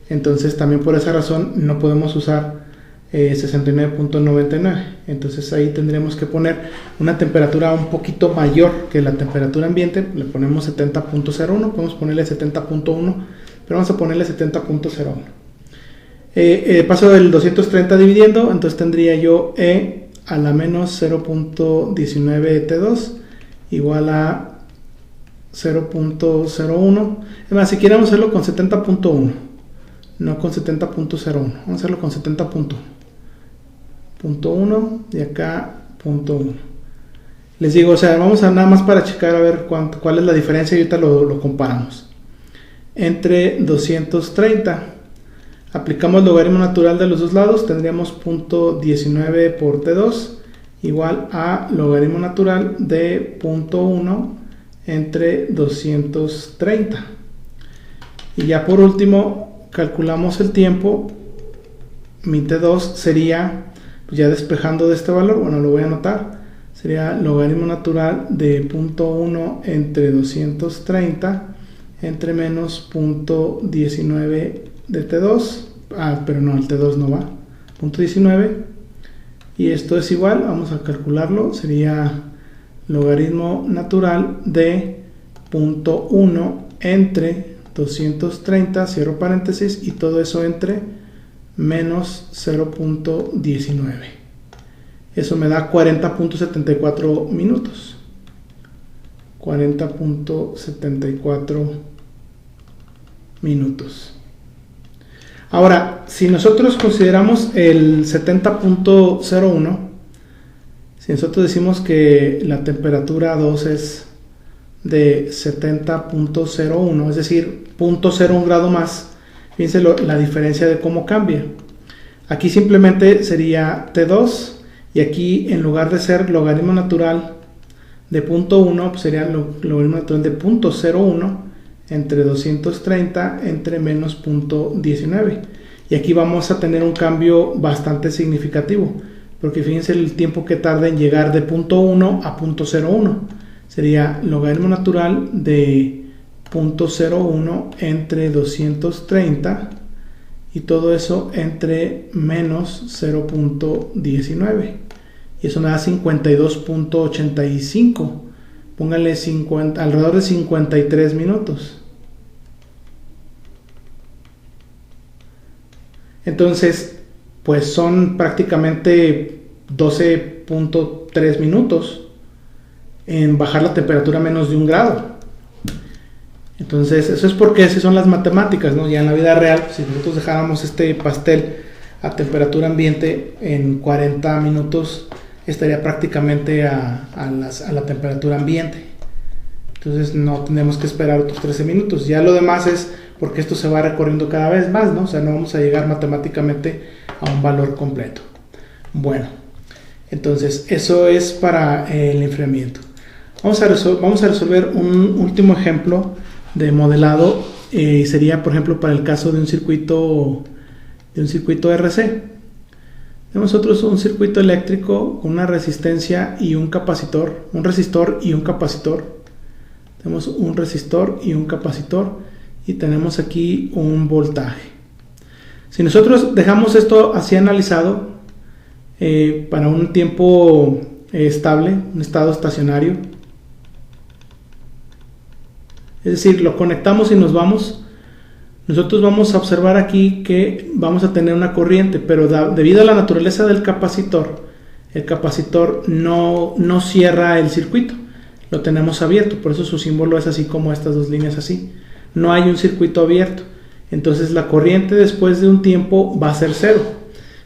Entonces también por esa razón no podemos usar 69.99. Entonces ahí tendremos que poner una temperatura un poquito mayor que la temperatura ambiente. Le ponemos 70.01, podemos ponerle 70.1, pero vamos a ponerle 70.01. Paso del 230 dividiendo, entonces tendría yo E a la menos 0.19 de T2 igual a 0.01. Es más, si queremos hacerlo con 70.1, no con 70.01, vamos a hacerlo con 70.1 y acá 0.1. Les digo, o sea, vamos a nada más para checar a ver cuál es la diferencia y ahorita lo comparamos. Entre 230 aplicamos logaritmo natural de los dos lados, tendríamos 0.19 por T2 igual a logaritmo natural de 0.1 entre 230. Y ya por último calculamos el tiempo. Mi T2 sería, pues ya despejando de este valor, bueno, lo voy a anotar, sería logaritmo natural de 0.1 entre 230 entre menos 0.19 de T2, pero no, el T2 no va, 0.19, y esto es igual, vamos a calcularlo, sería logaritmo natural de 0.1 entre 230, cierro paréntesis, y todo eso entre menos 0.19. Eso me da 40.74 minutos. 40.74 minutos. Ahora, si nosotros consideramos el 70.01, si nosotros decimos que la temperatura 2 es de 70.01, es decir, 0.01 grado más, fíjense la diferencia de cómo cambia. Aquí simplemente sería T2 y aquí en lugar de ser logaritmo natural de punto 1, pues sería logaritmo natural de punto 0,1 entre 230 entre menos punto 19. Y aquí vamos a tener un cambio bastante significativo, porque fíjense el tiempo que tarda en llegar de punto 1 a punto 0,1. Sería logaritmo natural de punto 0,1 entre 230 y todo eso entre menos 0.19. Y eso me da 52.85. Póngale alrededor de 53 minutos. Entonces, pues son prácticamente 12.3 minutos en bajar la temperatura a menos de 1 grado. Entonces, eso es porque esas son las matemáticas, ¿no? Ya en la vida real, si nosotros dejáramos este pastel a temperatura ambiente en 40 minutos, estaría prácticamente a la temperatura ambiente. Entonces no tenemos que esperar otros 13 minutos. Ya lo demás es porque esto se va recorriendo cada vez más, ¿no? O sea, no vamos a llegar matemáticamente a un valor completo. Bueno, entonces eso es para el enfriamiento. Vamos a resolver un último ejemplo de modelado. Sería, por ejemplo, para el caso de un circuito RC. Tenemos nosotros un circuito eléctrico con una resistencia y un capacitor, un resistor y un capacitor. Tenemos un resistor y un capacitor y tenemos aquí un voltaje. Si nosotros dejamos esto así analizado para un tiempo estable, un estado estacionario, es decir, lo conectamos y nos vamos, nosotros vamos a observar aquí que vamos a tener una corriente, pero debido a la naturaleza del capacitor, el capacitor no cierra el circuito, lo tenemos abierto, por eso su símbolo es así como estas dos líneas así. No hay un circuito abierto, entonces la corriente después de un tiempo va a ser cero.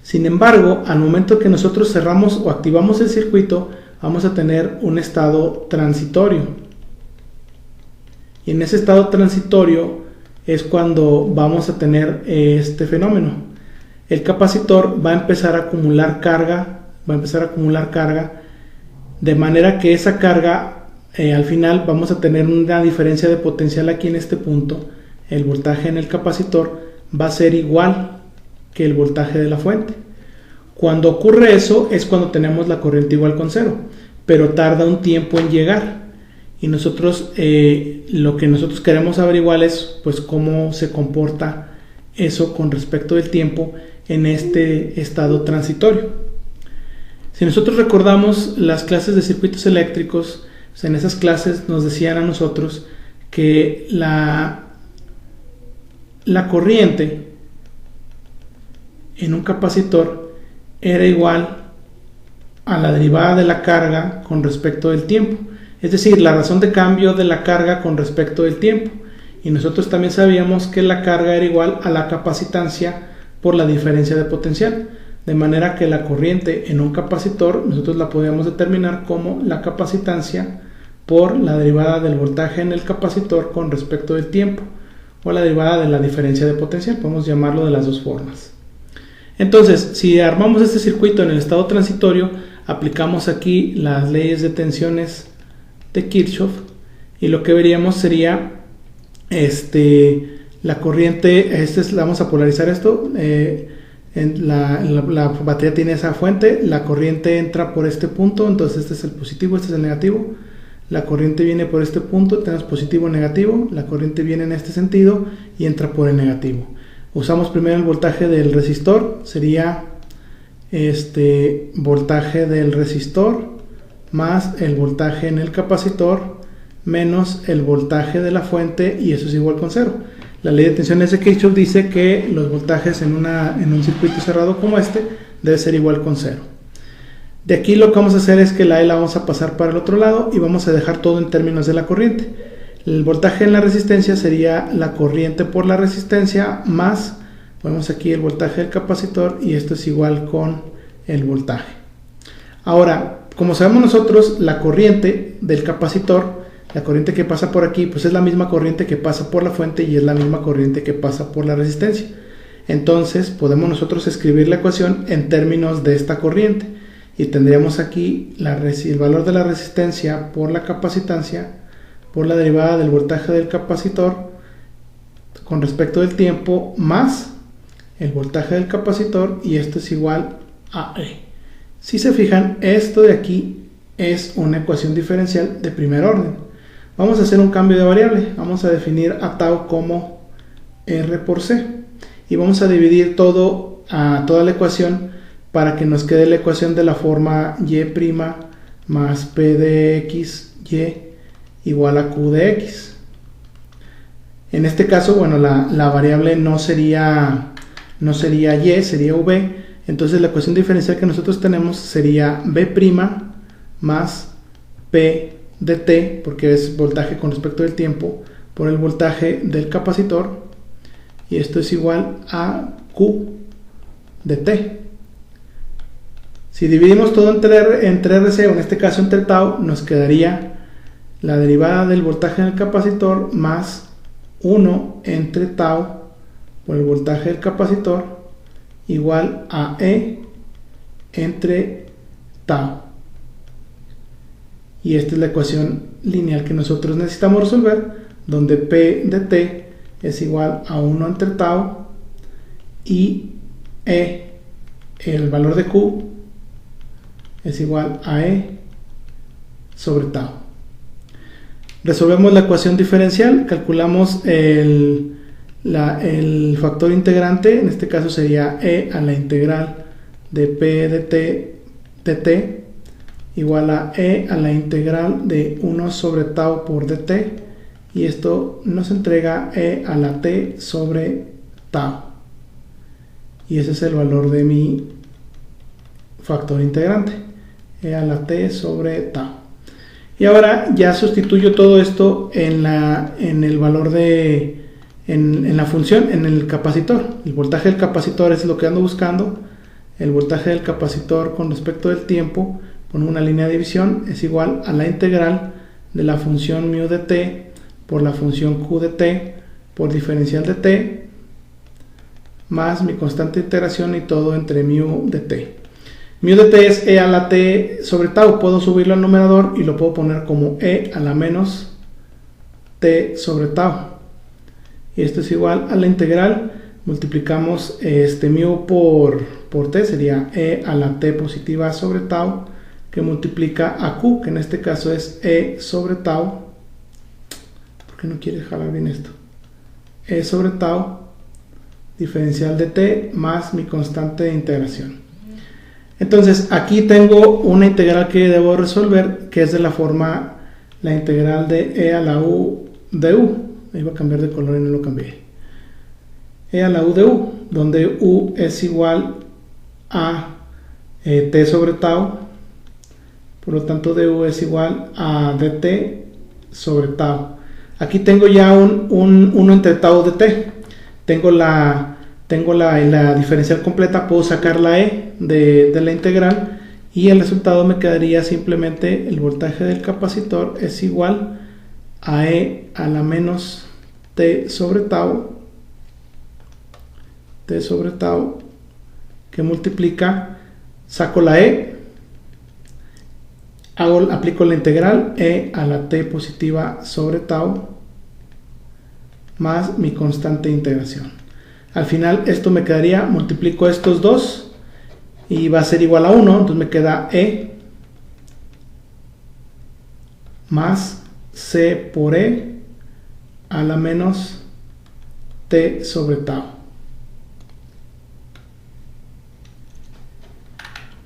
Sin embargo, al momento que nosotros cerramos o activamos el circuito, vamos a tener un estado transitorio. Y en ese estado transitorio es cuando vamos a tener este fenómeno. El capacitor va a empezar a acumular carga, de manera que esa carga al final vamos a tener una diferencia de potencial aquí en este punto. El voltaje en el capacitor va a ser igual que el voltaje de la fuente. Cuando ocurre eso es cuando tenemos la corriente igual con cero, pero tarda un tiempo en llegar. Y nosotros lo que nosotros queremos averiguar es pues cómo se comporta eso con respecto del tiempo en este estado transitorio. Si nosotros recordamos las clases de circuitos eléctricos, pues en esas clases nos decían a nosotros que la corriente en un capacitor era igual a la derivada de la carga con respecto del tiempo. Es decir, la razón de cambio de la carga con respecto del tiempo. Y nosotros también sabíamos que la carga era igual a la capacitancia por la diferencia de potencial. De manera que la corriente en un capacitor nosotros la podíamos determinar como la capacitancia por la derivada del voltaje en el capacitor con respecto del tiempo. O la derivada de la diferencia de potencial. Podemos llamarlo de las dos formas. Entonces, si armamos este circuito en el estado transitorio, aplicamos aquí las leyes de tensiones de Kirchhoff y lo que veríamos sería la corriente, vamos a polarizar esto, la batería tiene esa fuente, la corriente entra por este punto, entonces este es el positivo, este es el negativo, la corriente viene por este punto, tenemos positivo y negativo, la corriente viene en este sentido y entra por el negativo. Usamos primero el voltaje del resistor, sería voltaje del resistor más el voltaje en el capacitor menos el voltaje de la fuente, y eso es igual con cero. La ley de tensiones de Kirchhoff dice que los voltajes en un circuito cerrado como este debe ser igual con cero. De aquí lo que vamos a hacer es que la E la vamos a pasar para el otro lado y vamos a dejar todo en términos de la corriente. El voltaje en la resistencia sería la corriente por la resistencia más, ponemos aquí el voltaje del capacitor, y esto es igual con el voltaje. Ahora, como sabemos nosotros, la corriente del capacitor, la corriente que pasa por aquí, pues es la misma corriente que pasa por la fuente y es la misma corriente que pasa por la resistencia. entonces podemos nosotros escribir la ecuación en términos de esta corriente y tendríamos aquí el valor de la resistencia por la capacitancia por la derivada del voltaje del capacitor con respecto del tiempo más el voltaje del capacitor, y esto es igual a E. Si se fijan, esto de aquí es una ecuación diferencial de primer orden. Vamos a hacer un cambio de variable, vamos a definir a tau como R por C y vamos a dividir toda la ecuación para que nos quede la ecuación de la forma y' más p de x y igual a q de x. En este caso, bueno, la variable no sería y, sería v. Entonces la ecuación diferencial que nosotros tenemos sería b' más p de t, porque es voltaje con respecto del tiempo, por el voltaje del capacitor, y esto es igual a q de t. Si dividimos todo entre RC, o en este caso entre tau, nos quedaría la derivada del voltaje del capacitor más 1 entre tau por el voltaje del capacitor igual a E entre tau. Y esta es la ecuación lineal que nosotros necesitamos resolver, donde P de t es igual a 1 entre tau y E, el valor de Q, es igual a E sobre tau. Resolvemos la ecuación diferencial, calculamos el factor integrante, en este caso sería E a la integral de P de t igual a E a la integral de 1 sobre tau por dt, y esto nos entrega E a la t sobre tau, y ese es el valor de mi factor integrante, E a la t sobre tau. Y ahora ya sustituyo todo esto en el valor en la función, en el capacitor. El voltaje del capacitor es lo que ando buscando. El voltaje del capacitor con respecto del tiempo, con una línea de división, es igual a la integral de la función mu de t por la función q de t por diferencial de t más mi constante de integración y todo entre mu de t. Mu de t es E a la t sobre tau, puedo subirlo al numerador y lo puedo poner como E a la menos t sobre tau. Y esto es igual a la integral, multiplicamos mu por t, sería E a la t positiva sobre tau, que multiplica a q, que en este caso es E sobre tau. ¿Por qué no quiere jalar bien esto? E sobre tau, diferencial de t, más mi constante de integración. Entonces aquí tengo una integral que debo resolver, que es de la forma, la integral de E a la u de u. Iba a cambiar de color y no lo cambié. E a la u de u, donde u es igual a t sobre tau, por lo tanto du es igual a dt sobre tau. Aquí tengo ya un 1 entre tau de t. Tengo la diferencial completa, puedo sacar la e de la integral y el resultado me quedaría simplemente el voltaje del capacitor es igual a e a la menos t sobre tau que multiplica, saco la e, aplico la integral e a la t positiva sobre tau más mi constante de integración. Al final esto me quedaría, multiplico estos dos y va a ser igual a 1, entonces me queda E más C por E a la menos T sobre tau.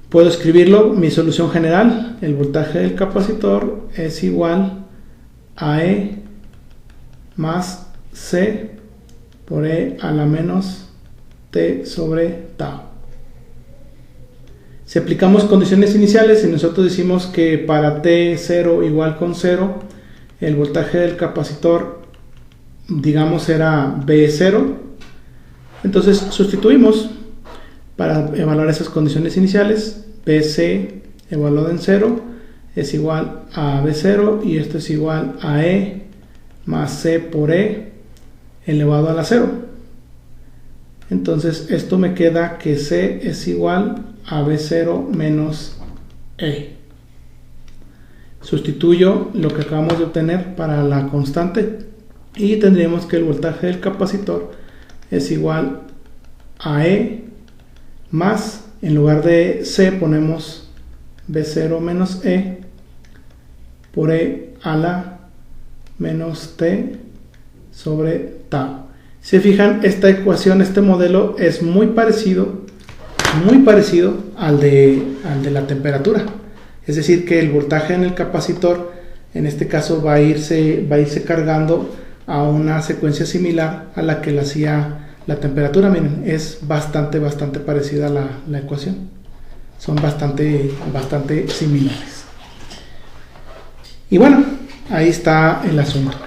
Puedo escribirlo, mi solución general, el voltaje del capacitor es igual a E más C por E a la menos T sobre tau. Si aplicamos condiciones iniciales y nosotros decimos que para T0 igual con 0, el voltaje del capacitor, digamos, era B0, entonces sustituimos para evaluar esas condiciones iniciales. BC evaluado en 0 es igual a B0 y esto es igual a E más C por E elevado a la 0. Entonces esto me queda que C es igual a B0 menos E. Sustituyo lo que acabamos de obtener para la constante y tendríamos que el voltaje del capacitor es igual a E más, en lugar de C ponemos B0 menos E por E a la menos T sobre tau. Si se fijan, esta ecuación, este modelo es muy parecido al de la temperatura. Es decir, que el voltaje en el capacitor, en este caso, va a irse cargando a una secuencia similar a la que le hacía la temperatura. Miren, es bastante parecida la ecuación. Son bastante similares. Y bueno, ahí está el asunto.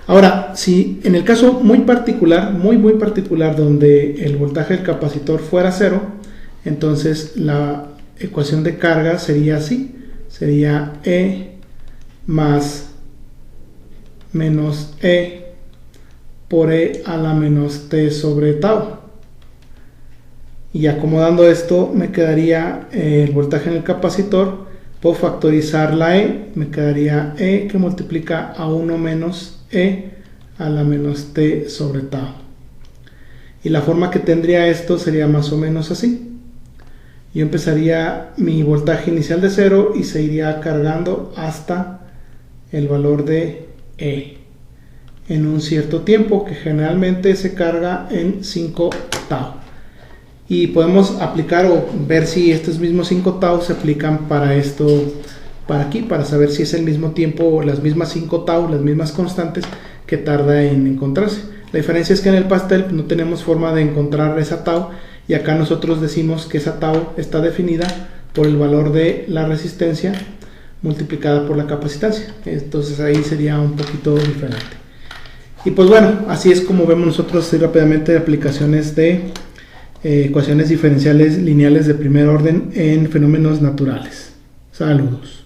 Ahora, si en el caso muy particular, muy particular, donde el voltaje del capacitor fuera 0, entonces la ecuación de carga sería así, sería E más menos E por E a la menos T sobre tau. Y acomodando esto me quedaría el voltaje en el capacitor, puedo factorizar la E, me quedaría E que multiplica a 1 menos E a la menos T sobre tau. Y la forma que tendría esto sería más o menos así. Yo empezaría mi voltaje inicial de 0 y se iría cargando hasta el valor de E en un cierto tiempo, que generalmente se carga en 5 tau. Y podemos aplicar o ver si estos mismos 5 tau se aplican para esto, para aquí, para saber si es el mismo tiempo, las mismas 5 tau, las mismas constantes que tarda en encontrarse. La diferencia es que en el pastel no tenemos forma de encontrar esa tau, y acá nosotros decimos que esa tau está definida por el valor de la resistencia multiplicada por la capacitancia. Entonces ahí sería un poquito diferente. Y pues bueno, así es como vemos nosotros así rápidamente aplicaciones de ecuaciones diferenciales lineales de primer orden en fenómenos naturales. Saludos.